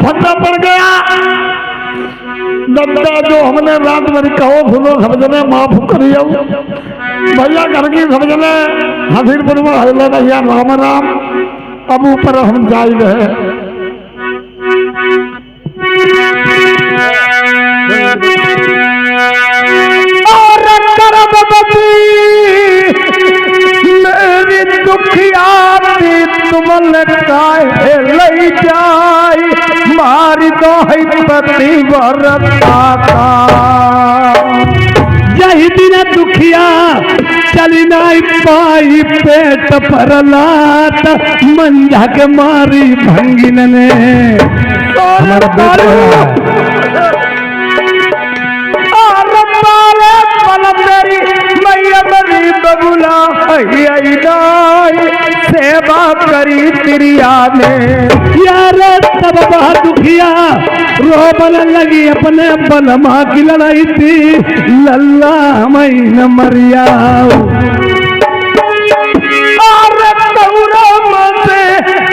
फंदा पड़ गया। दद्दा जो हमने रात भर कहो सुनो समझने माफ करियो भैया घर की समझने हसीरपुर में हल्ला भैया राम राम अब ऊपर हम जाए रहे। और करबती मेरी दुखियाती तुमन काहे लई जाई मारी दो पति वरता यही दिन दुखिया चली नहीं पाई पेट पर लात मंझा के मारी भंगिन ने बबुला सेवा करी तिरिया ने यार तब बहुत दुखिया रोबन लगी अपने बलमा की लड़ाई थी लल्ला मई न मरिया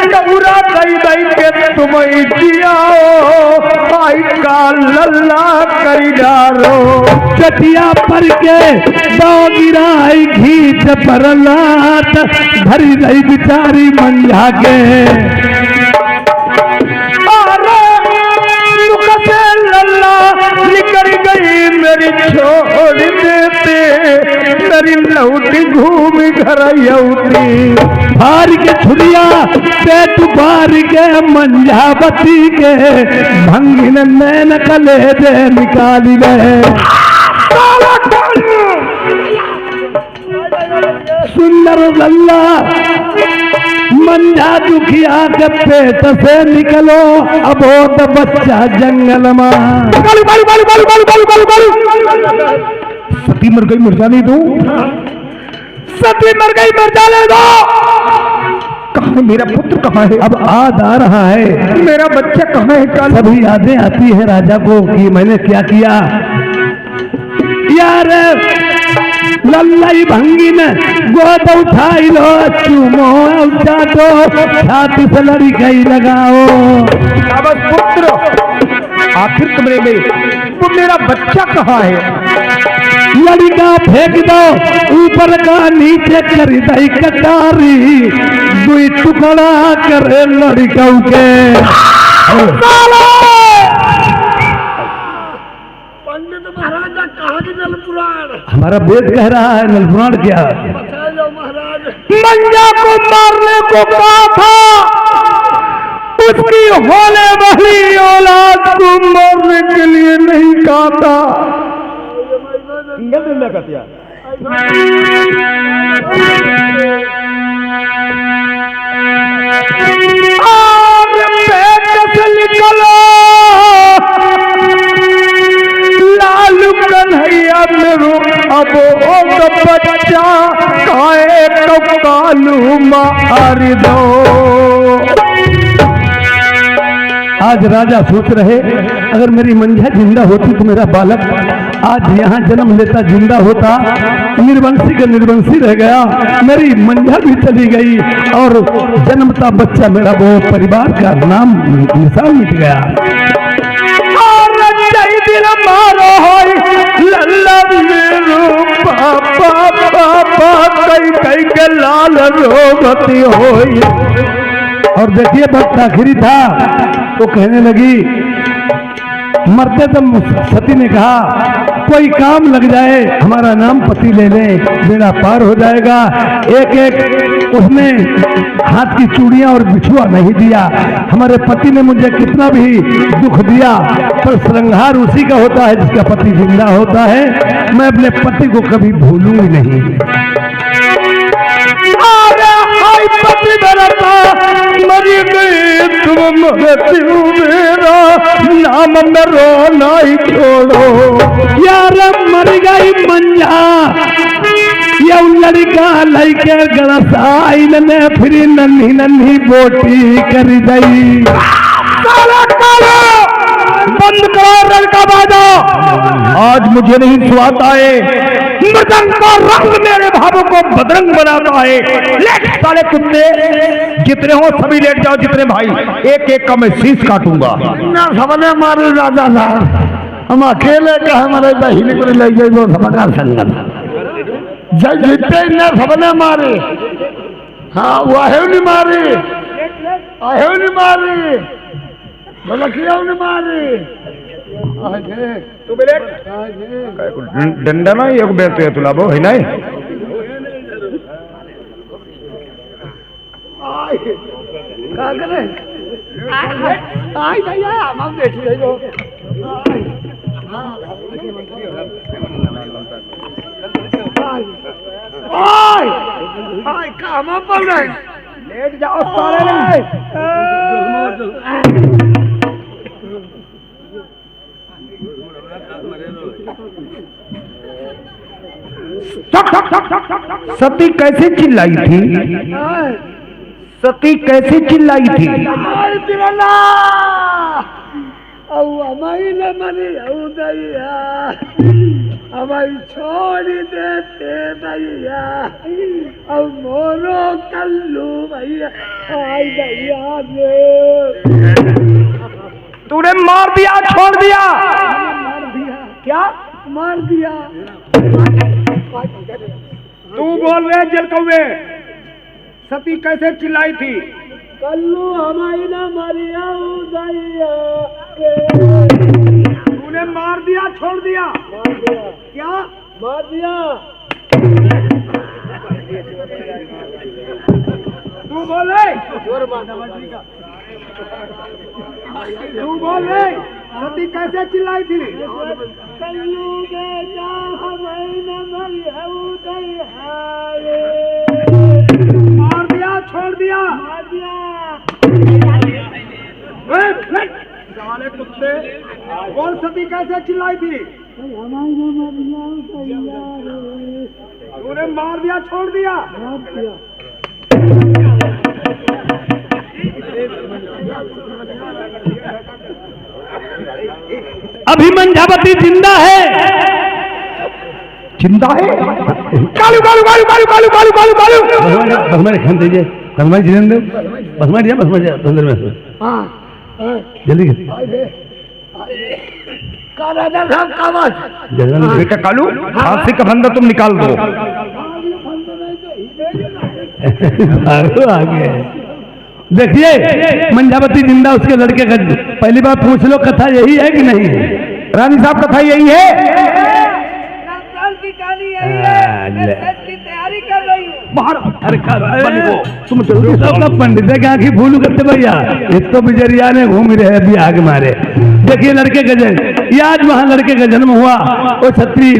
गौरा दई दई के तुम जियाओ आई का लल्ला करी डारो चटिया पर के दो गिराई घीच पर लात भरी रही बिचारी मंझा के लल्ला निकल गई मेरी छोड़ देते मेरी लौटी घूम घर यौती भार के छुरिया पेट भार के मंझावती के भंगिन नैन कले दे निकाली गए। सुंदर लल्ला मंझा दुखिया के पेट से निकलो अबोध बच्चा जंगल में सती मर गई मर जाने दो सती मर गई मर जाने दो। कहाँ मेरा पुत्र कहाँ है अब याद आ रहा है मेरा बच्चा कहाँ है कल सभी यादें आती है राजा को कि मैंने क्या किया यार लल्लाई भंगी ने गोद उठाई लो चूमो चाटो छाती से लड़ी गई लगाओ अब पुत्र आखिर कमरे में तो मेरा बच्चा कहाँ है लड़का फेंक दो ऊपर का नीचे कर दई कटारी दुई टुकड़ा करे लड़का के पंडित महाराज कहा कि नलपुराण हमारा वेद कह रहा है नलपुराण क्या महाराज मंजा को मारने को कहा था उसकी होने वाली औलाद को मारने के लिए नहीं कहा था निकलो लालू कन्हैया मेरो अब बच्चा काए तो कालू मार दो। आज राजा सोच रहे अगर मेरी मंझा जिंदा होती तो मेरा बालक आज यहाँ जन्म लेता जिंदा होता निर्वंशी का निर्वंशी रह गया मेरी मंझा भी चली गई और जन्मता बच्चा मेरा वो परिवार का नाम निशान मिट गया। मारो पापा पापा कई कई के लाल रोगती होई और देखिए भक्त आखिरी था वो कहने लगी मरते तब सती ने कहा कोई काम लग जाए हमारा नाम पति ले लें बेड़ा पार हो जाएगा। एक एक उसने हाथ की चूड़ियां और बिछुआ नहीं दिया हमारे पति ने मुझे कितना भी दुख दिया पर श्रृंगार उसी का होता है जिसका पति जिंदा होता है। मैं अपने पति को कभी भूलूंगी नहीं। पति मरी गई तुम मेरा नाम में रोना ही छोड़ो यार मर गई मंझा ये लड़का लड़के गड़साई ने फिर नन्ही नन्ही बोटी कर गई। बंद करो लड़का बाजो आज मुझे नहीं स्वाद आए, मृदंग का रंग मेरे भावों को बदरंग बनाता है। लेट साले कुत्ते, जितने हो सभी लेट जाओ, जितने भाई, एक एक का मैं शीश काटूंगा। ना सबने मारे राजा ना, हम अकेले का हमारे बहिनी को ले जाए वो समाचार संगत जय जीते ना सबने मारे। हाँ वो आहे नहीं मारे, आहे नहीं मारे, बोला क्यों नहीं मारे। तू बेले डंडा ना एक बेर तो तुला बो है ना का करे आई भैया हम देख लियो। ओए आई काम पर नहीं लेट जाओ सारे सती कैसे चिल्लाई थी? सती कैसे चिल्लाई थी? हमारी न मरी दैया, हमारी छोड़ देते भैया, अब मोरो कल्लू भैया, आई भैया तूने मार दिया, छोड़ दिया? मार दिया। क्या मार दिया? तू बोल रहे जल कौवे, सती कैसे चिल्लाई थी? कल्लू हमारी न मरिया दैया। तूने मार दिया, छोड़ दिया? मार दिया। क्या मार दिया? तू बोल रहे, तू बोल रहे सती कैसे चिल्लाई थी? कल्लू बेटा हमारी न मरिया दैया। मार दिया, छोड़ दिया? मार दिया। साले कुत्ते, कौन सती कैसे चिल्लाई थी? हमारी न मरिया दैया। तूने मार दिया, छोड़ दिया? मार दिया। अभी मंझावती जिंदा है, जिंदा है। कालू कालू कालू कालू कालू कालू कालू कालू बसमारी खान दीजिए, बसमारी जिंदा, बसमारी बसमारी में। हाँ जल्दी का राजा साहब का आवाज। बेटा कालू, फांसी का फंदा तुम निकाल दो। आगे देखिए मंझावती जिंदा, उसके लड़के का पहली बार पूछ लो, कथा यही है कि नहीं? रानी साहब कथा यही है? तैयारी कर रही हूँ बाहर। अरे तुम सब पंडित है क्या की भूल करते भैया? एक तो बिजरिया ने घूम रहे अभी आगे मारे। देखिए लड़के का जन्म, ये आज वहां लड़के का जन्म हुआ। वो छत्री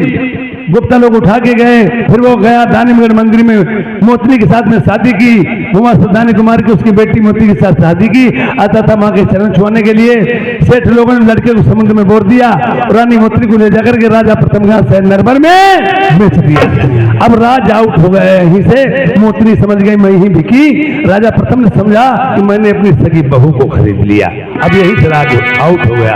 गुप्ता लोग उठा के गए, फिर वो गया दानीमगढ़ मंदिर में, मोतनी के साथ में शादी की। वहां दानी कुमार की उसकी बेटी मोती के साथ शादी की। आता था माँ के चरण छुआने के लिए। सेठ लोगों ने लड़के को समुद्र में बोर दिया, रानी मोतनी को ले जाकर के राजा प्रथम से नरबर में बेच दिया। अब राज आउट हो गए यहीं से। मोतनी समझ गई मैं ही बिकी। राजा प्रथम ने समझा कि मैंने अपनी सगी बहू को खरीद लिया। अब यही से राज आउट हो गया।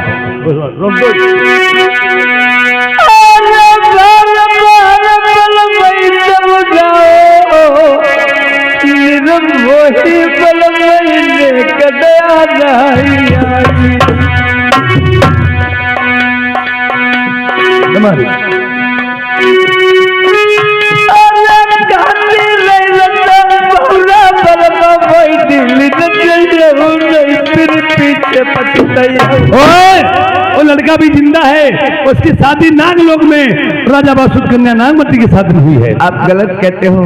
वो लड़का भी जिंदा है, उसकी शादी नागलोक में राजा बासुद कन्या नागमती के साथ हुई है। आप गलत कहते हो।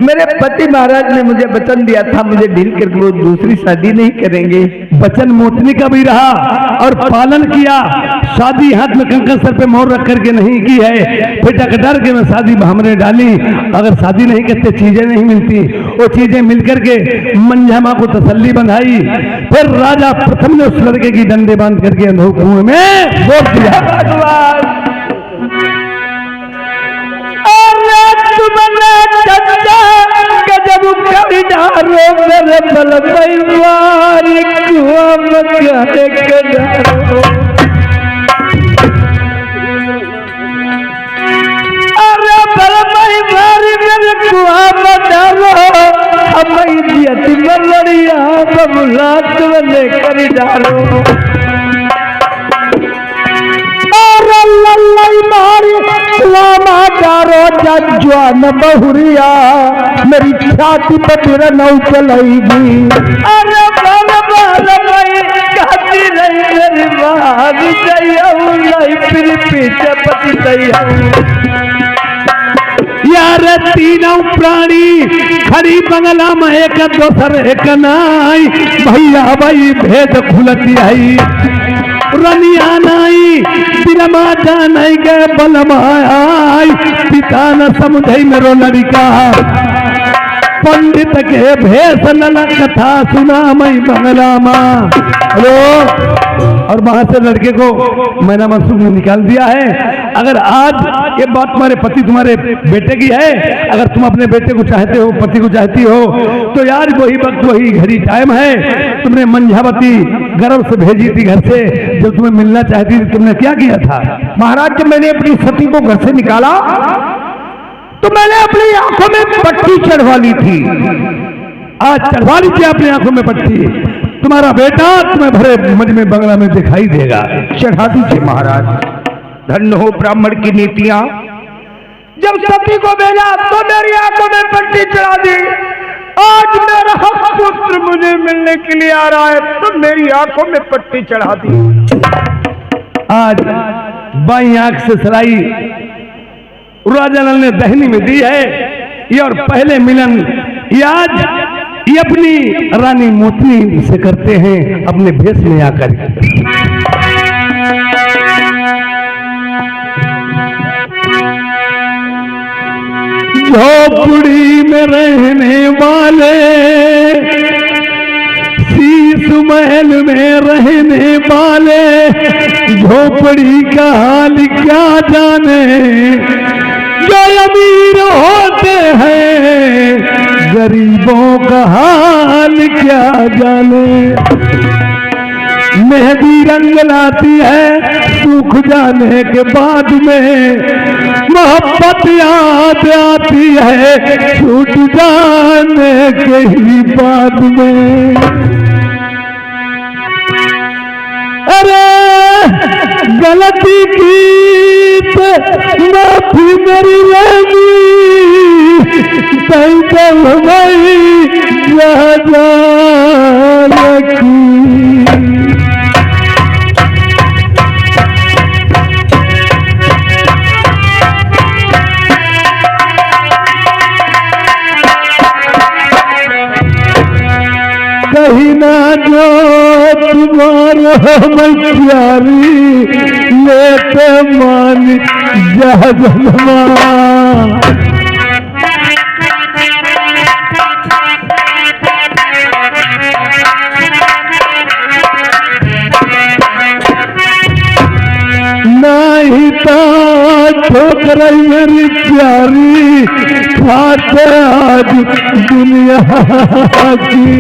मेरे पति महाराज ने मुझे वचन दिया था, मुझे ढील करके वो दूसरी शादी नहीं करेंगे। वचन मोतनी का भी रहा और पालन किया। शादी हाथ में कंकड़ सर पे मोर रख करके नहीं की है। बेटा कटार के में शादी हमने डाली। अगर शादी नहीं करते चीजें नहीं मिलती। वो चीजें मिलकर के मंझा माँ को तसल्ली बंधाई। फिर राजा प्रथम ने उस लड़के की डंडे बांध करके अंधो कुएं में बोल दिया। गजब कविदारो मेरे बल परिवार कुआं में मई जियत मलड़िया बबुला तुमने कर डालो लल्लाई मारी लामा डारो जज्वान बहुरिया मेरी छाती पर तेरा नौ चलाएगी। अरे बाल बाल मई कहती रही मेरी बात चाहिए फिर पीछे पति चाहिए यार तीनों प्राणी खड़ी बंगला में एक दोसर एक नाई भैया भाई भेद खुलती आई रनिया नाई बिरमा जानाई गए बलमाई पिता न समझई मेरो लड़का पंडित के भेष नला कथा सुना मई बंगला माँ। हेलो और वहां से लड़के को मैना मनसूख ने निकाल दिया है। अगर आज ये बात तुम्हारे पति तुम्हारे बेटे की है, अगर तुम अपने बेटे को चाहते हो पति को चाहती हो तो यार वही वक्त वही घड़ी टाइम है। तुमने मंझावती गर्व से भेजी थी घर से, जब तुम्हें मिलना चाहती थी तुमने क्या किया था? महाराज जब मैंने अपनी सती को घर से निकाला तो मैंने अपनी आंखों में पट्टी चढ़वा ली थी। आज चढ़वा लीजिए अपनी आंखों में पट्टी, तुम्हारा बेटा तुम्हें भरे मज में बंगला में दिखाई देगा। चढ़ा दीजिए महाराज। धन्य हो ब्राह्मण की नीतियां। जब सती को भेजा तो मेरी आंखों में पट्टी चढ़ा दी। आज मेरा पुत्र मुझे मिलने के लिए आ रहा है तो मेरी आंखों में पट्टी चढ़ा दी। आज बाई आंख से सलाई राजालाल ने दहनी में दी है ये, और पहले मिलन ये आज ये अपनी रानी मोती से करते हैं अपने भेष में आकर। झोपड़ी में रहने वाले शीश महल में रहने वाले झोपड़ी का हाल क्या जाने, जो अमीर होते हैं गरीबों का हाल क्या जाने। मेहंदी रंग लाती है सूख जाने के बाद में, मोहब्बत याद आती है छूट जाने के ही बाद में। अरे गलती की तो माफी मेरी लेगी, तंजल मई राजा की। कहीं ना जो तुम्हारा प्यारी लेते मान जहनमा। नहीं तो ठोकर मेरी प्यारी खाते आज दुनिया की।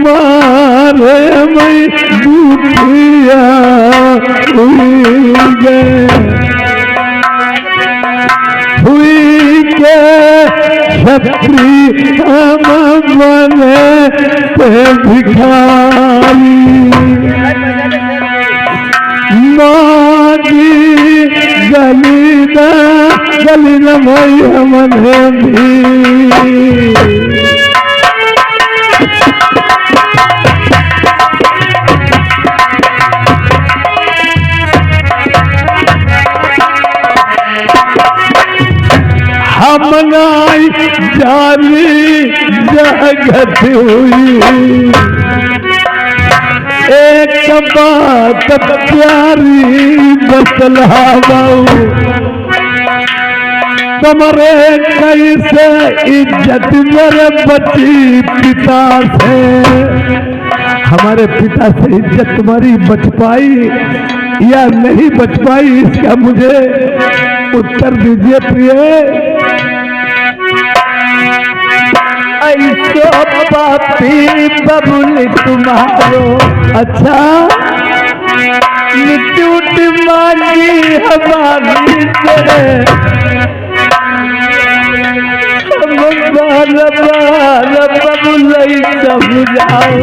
मारे मैं दूधिया हुई के छत्री हम बने भिखारी। मागी गलीना भाई हमने भी। हमनाई जारी जगत हुई, एक बात प्यारी बतलावाऊ, तुम्हारे कैसे इज्जत मेरे बची पिता से। हमारे पिता से इज्जत तुम्हारी बच पाई या नहीं बच पाई, इसका मुझे उत्तर दीजिए प्रिय। ऐसो पापी बबुल तुम्हारो। अच्छा मिट्टी मांगी हमारी से हम बार बार बबुल समझाओ।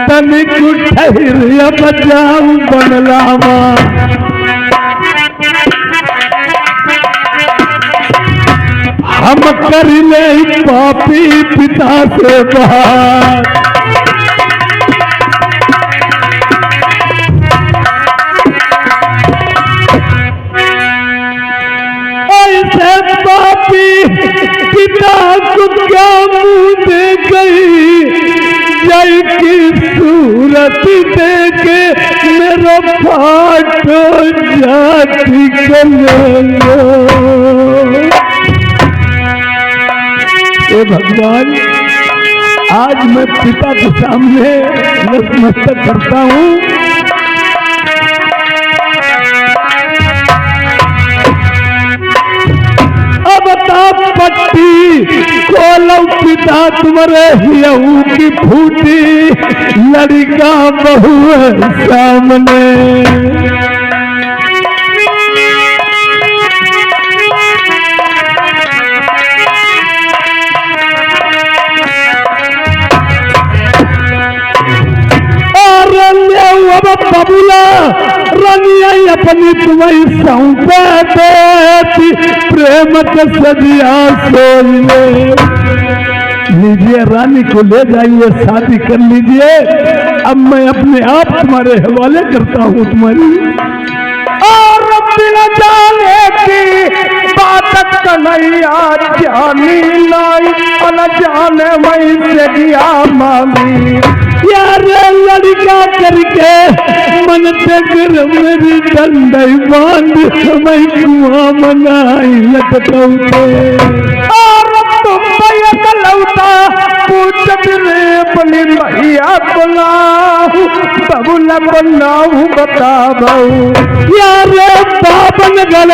तनिक ठहरिया बजाऊ बनलावा हम कर ले पापी पिता से बात। ऐसे पापी पिता को क्या मुंह दे गई, जय की सूरत देके मेरा फाटो जाति कलो। भगवान आज मैं पिता के सामने नतमस्तक करता हूँ। अब ताप पट्टी खोलो पिता तुम्हारे हियऊ की फूटी लड़का बहू है सामने। बबुला रनिया अपनी तुम्हें सौंपे देती प्रेम के सजिया सोल ले। लीजिए रानी को ले जाइए, शादी कर लीजिए। अब मैं अपने आप तुम्हारे हवाले करता हूँ तुम्हारी। और बिना जाने की बात कन्हैया जानी लाई न जाने वहीं से गया मांगी। यार लड़का करके मन तेगर मेरी डंडई बांध मैं कुआं मनाई लटकौते। और तुम भैया लौटा पूछ रे अपनी भैया को लाऊ बबुला को नाऊ बताबू। यार बाबन गल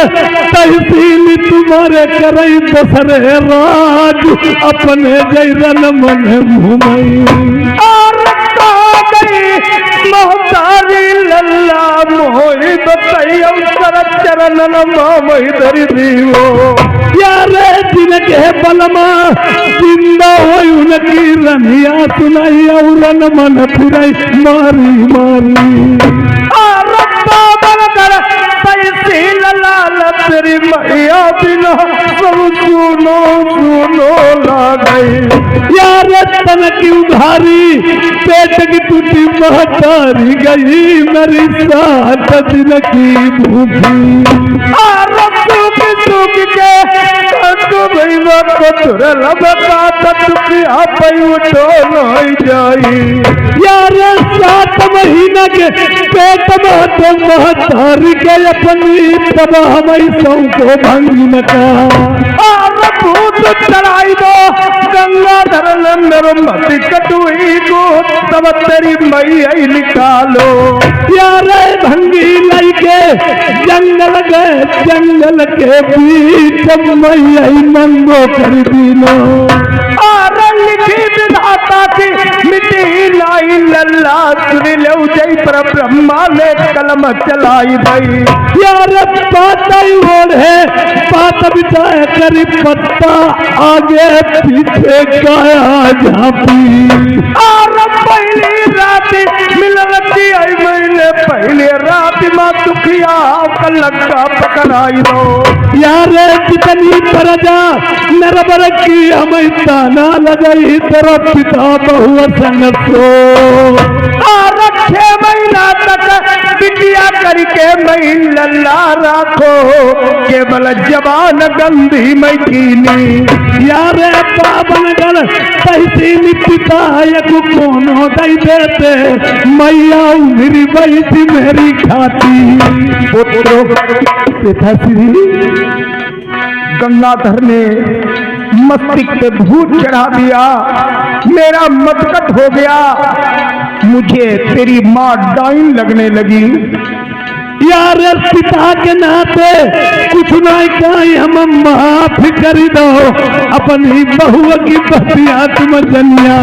तहसील तुम्हारे करई बसरे राज अपने जैरन मन घूमई। मोहतारी लल्ला मोहि बताइयो सर चरण मोहि धरि दीवो। यारे दिन के बलमा जिंदा होई उनकी रनिया सुनाई और मन फिरई मारी मारी। लाल तेरी मैया बिना सब सुनो सुनो लागई। यार तन की उधारी पेट की टूटी महतारी गई मेरी सात दिन की भूखी। सुख के भैया को तुरे लबका तुकिया पई उठो नहीं जाई। यार 7 महीना के पेट में तो महतारी के अपनी तब हमारी सौ को भंगी न का भूत चढ़ाई दो गंगाधर मेरे मती कटुई को तब तेरी मैया निकालो। यार भंगी लाई के जंगल गए जंगल के बीच मैया मंगो कर दीनो। और लिखी विधाता की मिट्टी लाई लल्ला सुन लो जय पर ब्रह्मा ने कलम चलाई भाई। यार पाता ओढ़े पात बिछाए करी पत्ता आगे पीछे गाया झांपी। और पहली रात मिलती आई मैंने पहले रात माँ दुखिया लगा पकड़ाई दो। यार जितनी प्रजा नरबर की हमें ताना लगाई तेरा पिता बहु संग सो। और 6 महीना तक बिटिया करके मैं लल्ला राखो केवल जवान गंधी मैं कीनी। यार पावन गल तहसील पिता को कोनो दई देते मैया मेरी बैठी मेरी खाती। पिता श्री गंगाधर ने मस्तिष्क पे भूत चढ़ा दिया, मेरा मतकट हो गया, मुझे तेरी माँ डाइन लगने लगी। यार पिता के नाते कुछ नहीं कहीं हम माफ कर दो, अपनी बहू की बतिया तुम जनिया।